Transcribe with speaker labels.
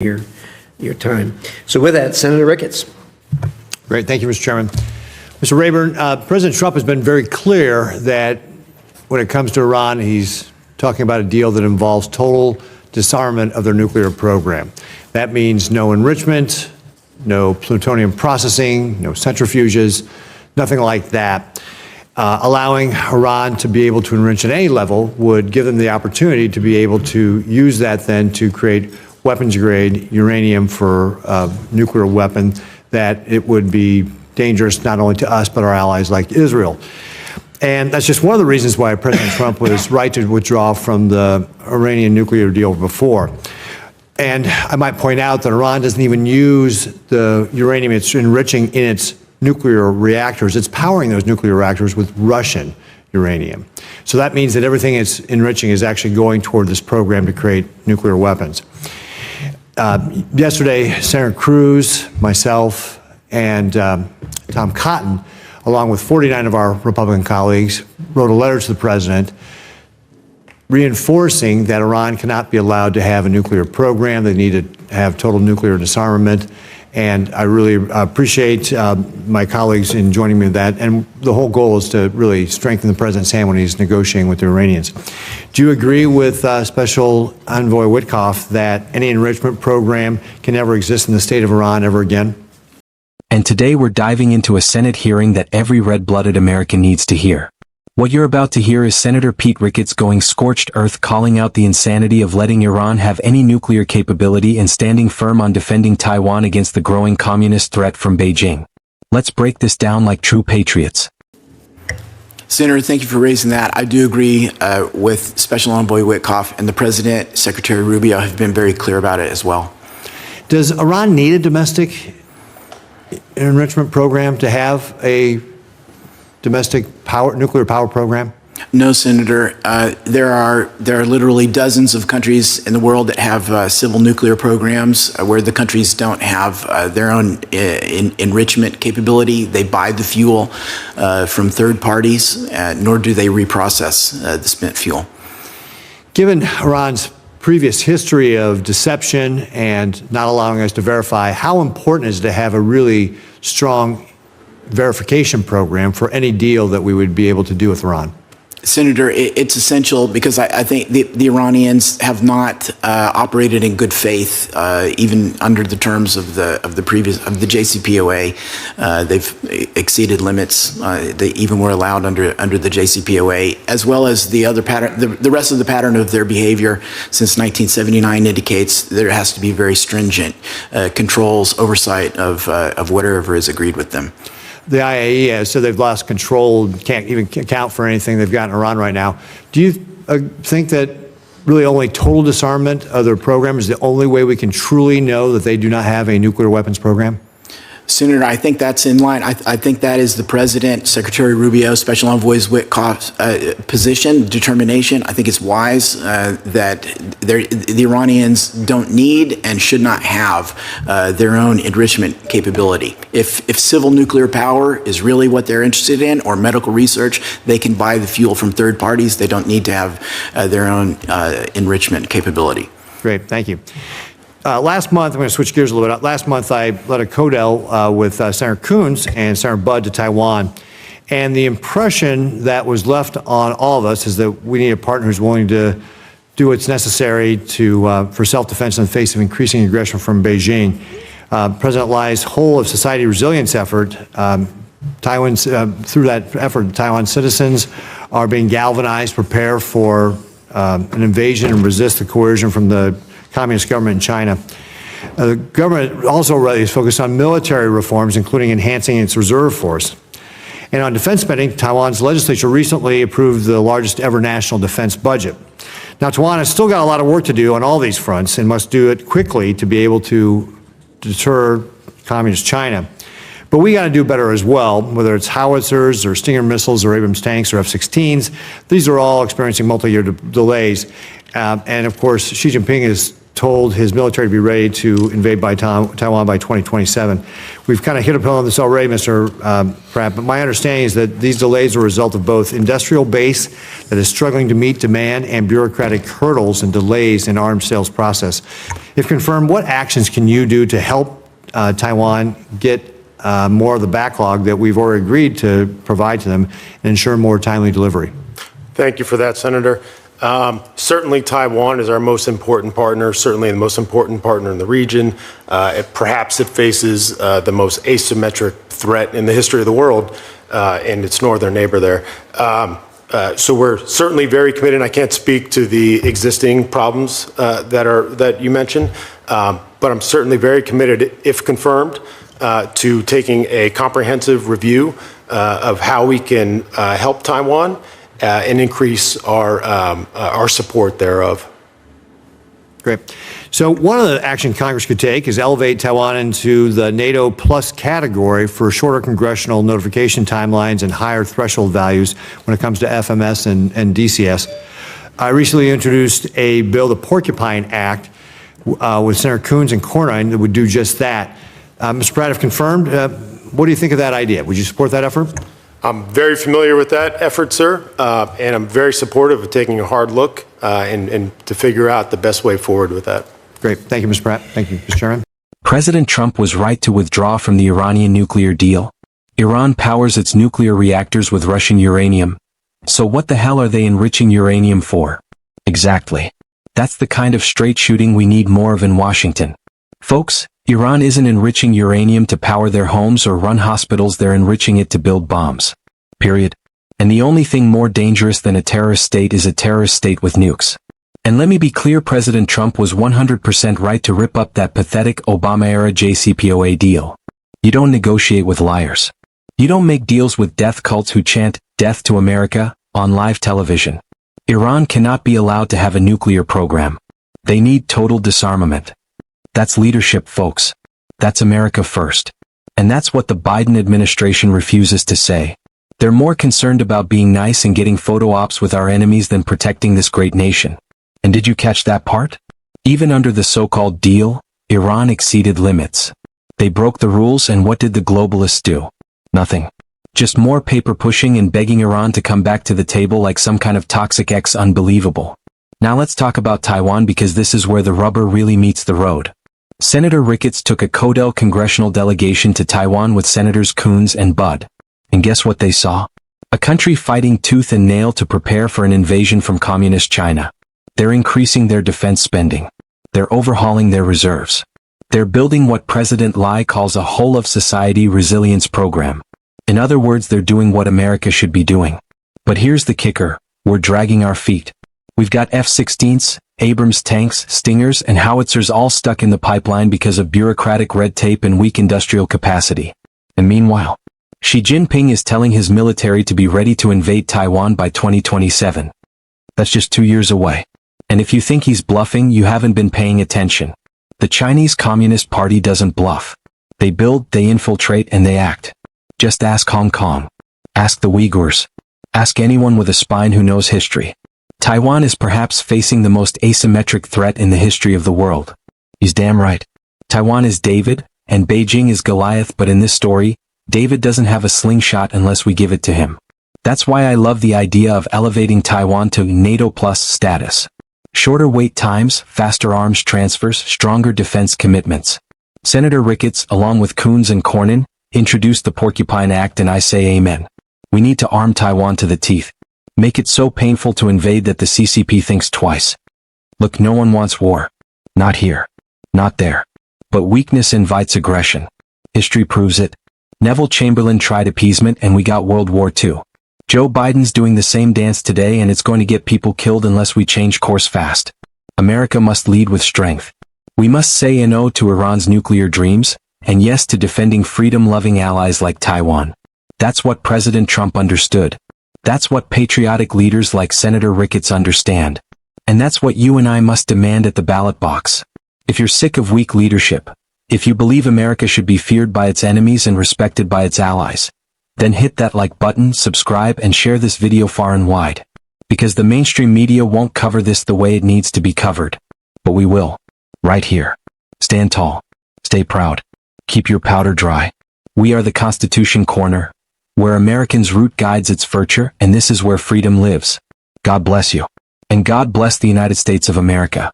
Speaker 1: your time. So with that, Senator Ricketts.
Speaker 2: Great. Thank you, Mr. Chairman. Mr. Rayburn, President Trump has been very clear that when it comes to Iran, he's talking about a deal that involves total disarmament of their nuclear program. That means no enrichment, no plutonium processing, no centrifuges, nothing like that. Allowing Iran to be able to enrich at any level would give them the opportunity to be able to use that then to create weapons-grade uranium for nuclear weapon, that it would be dangerous not only to us but our allies like Israel. And that's just one of the reasons why President Trump was right to withdraw from the Iranian nuclear deal before. And I might point out that Iran doesn't even use the uranium it's enriching in its nuclear reactors. It's powering those nuclear reactors with Russian uranium. So that means that everything it's enriching is actually going toward this program to create nuclear weapons. Yesterday, Senator Cruz, myself, and Tom Cotton, along with 49 of our Republican colleagues, wrote a letter to the president reinforcing that Iran cannot be allowed to have a nuclear program. They need to have total nuclear disarmament. And I really appreciate my colleagues in joining me in that. And the whole goal is to really strengthen the president's hand when he's negotiating with the Iranians. Do you agree with Special Envoy Witkoff that any enrichment program can never exist in the state of Iran ever again?
Speaker 3: And today we're diving into a Senate hearing that every red-blooded American needs to hear. What you're about to hear is Senator Pete Ricketts going scorched earth, calling out the insanity of letting Iran have any nuclear capability and standing firm on defending Taiwan against the growing communist threat from Beijing. Let's break this down like true patriots.
Speaker 4: Senator, thank you for raising that. I do agree with Special Envoy Witkoff, and the President, Secretary Rubio, have been very clear about it as well.
Speaker 2: Does Iran need a domestic enrichment program to have a domestic nuclear power program?
Speaker 4: No, Senator. There are literally dozens of countries in the world that have civil nuclear programs where the countries don't have their own enrichment capability. They buy the fuel from third parties, nor do they reprocess the spent fuel.
Speaker 2: Given Iran's previous history of deception and not allowing us to verify, how important is it to have a really strong verification program for any deal that we would be able to do with Iran?
Speaker 4: Senator, it's essential because I think the Iranians have not operated in good faith, even under the terms of the JCPOA. They've exceeded limits. They even were allowed under the JCPOA, as well as the other pattern. The rest of the pattern of their behavior since 1979 indicates there has to be very stringent controls, oversight of whatever is agreed with them.
Speaker 2: The IAEA has said they've lost control, can't even account for anything they've got in Iran right now. Do you think that really only total disarmament of their program is the only way we can truly know that they do not have a nuclear weapons program?
Speaker 4: Senator, I think that's in line. I think that is the President, Secretary Rubio, Special Envoy Witkoff's position, determination. I think it's wise that the Iranians don't need and should not have their own enrichment capability. If civil nuclear power is really what they're interested in, or medical research, they can buy the fuel from third parties. They don't need to have their own enrichment capability.
Speaker 2: Great, thank you. Last month, I'm going to switch gears a little bit. Last month, I led a CODEL with Senator Coons and Senator Budd to Taiwan. And the impression that was left on all of us is that we need a partner who's willing to do what's necessary for self-defense in the face of increasing aggression from Beijing. President Lai's whole of society resilience effort, through that effort, Taiwan citizens are being galvanized, prepare for an invasion and resist the coercion from the Communist government in China. The government also is focused on military reforms, including enhancing its reserve force. And on defense spending, Taiwan's legislature recently approved the largest ever national defense budget. Now, Taiwan has still got a lot of work to do on all these fronts and must do it quickly to be able to deter Communist China. But we got to do better as well, whether it's howitzers or Stinger missiles or Abrams tanks or F-16s. These are all experiencing multi-year delays. And of course, Xi Jinping is told his military to be ready to invade Taiwan by 2027. We've kind of hit upon this already, Mr. Pratt, but my understanding is that these delays are a result of both industrial base that is struggling to meet demand and bureaucratic hurdles and delays in arms sales process. If confirmed, what actions can you do to help Taiwan get more of the backlog that we've already agreed to provide to them and ensure more timely delivery?
Speaker 5: Thank you for that, Senator. Certainly Taiwan is our most important partner, certainly the most important partner in the region. Perhaps it faces the most asymmetric threat in the history of the world and its northern neighbor there. So we're certainly very committed. I can't speak to the existing problems that you mentioned, but I'm certainly very committed, if confirmed, to taking a comprehensive review of how we can help Taiwan and increase our support thereof.
Speaker 2: Great. So one of the action Congress could take is elevate Taiwan into the NATO plus category for shorter congressional notification timelines and higher threshold values when it comes to FMS and DCS. I recently introduced a bill, the Porcupine Act, with Senator Coons and Cornyn that would do just that. Mr. Pratt, if confirmed, what do you think of that idea? Would you support that effort?
Speaker 5: I'm very familiar with that effort, sir, and I'm very supportive of taking a hard look and to figure out the best way forward with that.
Speaker 2: Great. Thank you, Mr. Pratt. Thank you, Mr. Chairman.
Speaker 3: President Trump was right to withdraw from the Iranian nuclear deal. Iran powers its nuclear reactors with Russian uranium. So what the hell are they enriching uranium for? Exactly. That's the kind of straight shooting we need more of in Washington. Folks, Iran isn't enriching uranium to power their homes or run hospitals, they're enriching it to build bombs. Period. And the only thing more dangerous than a terrorist state is a terrorist state with nukes. And let me be clear, President Trump was 100% right to rip up that pathetic Obama-era JCPOA deal. You don't negotiate with liars. You don't make deals with death cults who chant, "Death to America," on live television. Iran cannot be allowed to have a nuclear program. They need total disarmament. That's leadership, folks. That's America first. And that's what the Biden administration refuses to say. They're more concerned about being nice and getting photo ops with our enemies than protecting this great nation. And did you catch that part? Even under the so-called deal, Iran exceeded limits. They broke the rules, and what did the globalists do? Nothing. Just more paper pushing and begging Iran to come back to the table like some kind of toxic ex. Unbelievable. Now let's talk about Taiwan, because this is where the rubber really meets the road. Senator Ricketts took a CODEL congressional delegation to Taiwan with Senators Coons and Budd. And guess what they saw? A country fighting tooth and nail to prepare for an invasion from communist China. They're increasing their defense spending. They're overhauling their reserves. They're building what President Lai calls a whole-of-society resilience program. In other words, they're doing what America should be doing. But here's the kicker, we're dragging our feet. We've got F-16s, Abrams tanks, Stingers, and howitzers all stuck in the pipeline because of bureaucratic red tape and weak industrial capacity. And meanwhile, Xi Jinping is telling his military to be ready to invade Taiwan by 2027. That's just 2 years away. And if you think he's bluffing, you haven't been paying attention. The Chinese Communist Party doesn't bluff. They build, they infiltrate, and they act. Just ask Hong Kong. Ask the Uyghurs. Ask anyone with a spine who knows history. Taiwan is perhaps facing the most asymmetric threat in the history of the world. He's damn right. Taiwan is David, and Beijing is Goliath, but in this story, David doesn't have a slingshot unless we give it to him. That's why I love the idea of elevating Taiwan to NATO plus status. Shorter wait times, faster arms transfers, stronger defense commitments. Senator Ricketts, along with Coons and Cornyn, introduced the Porcupine Act, and I say amen. We need to arm Taiwan to the teeth. Make it so painful to invade that the CCP thinks twice. Look, no one wants war. Not here. Not there. But weakness invites aggression. History proves it. Neville Chamberlain tried appeasement and we got World War II. Joe Biden's doing the same dance today, and it's going to get people killed unless we change course fast. America must lead with strength. We must say no to Iran's nuclear dreams, and yes to defending freedom-loving allies like Taiwan. That's what President Trump understood. That's what patriotic leaders like Senator Ricketts understand. And that's what you and I must demand at the ballot box. If you're sick of weak leadership, if you believe America should be feared by its enemies and respected by its allies, then hit that like button, subscribe, and share this video far and wide. Because the mainstream media won't cover this the way it needs to be covered. But we will. Right here. Stand tall. Stay proud. Keep your powder dry. We are the Constitution Corner, where Americans' root guides its future, and this is where freedom lives. God bless you. And God bless the United States of America.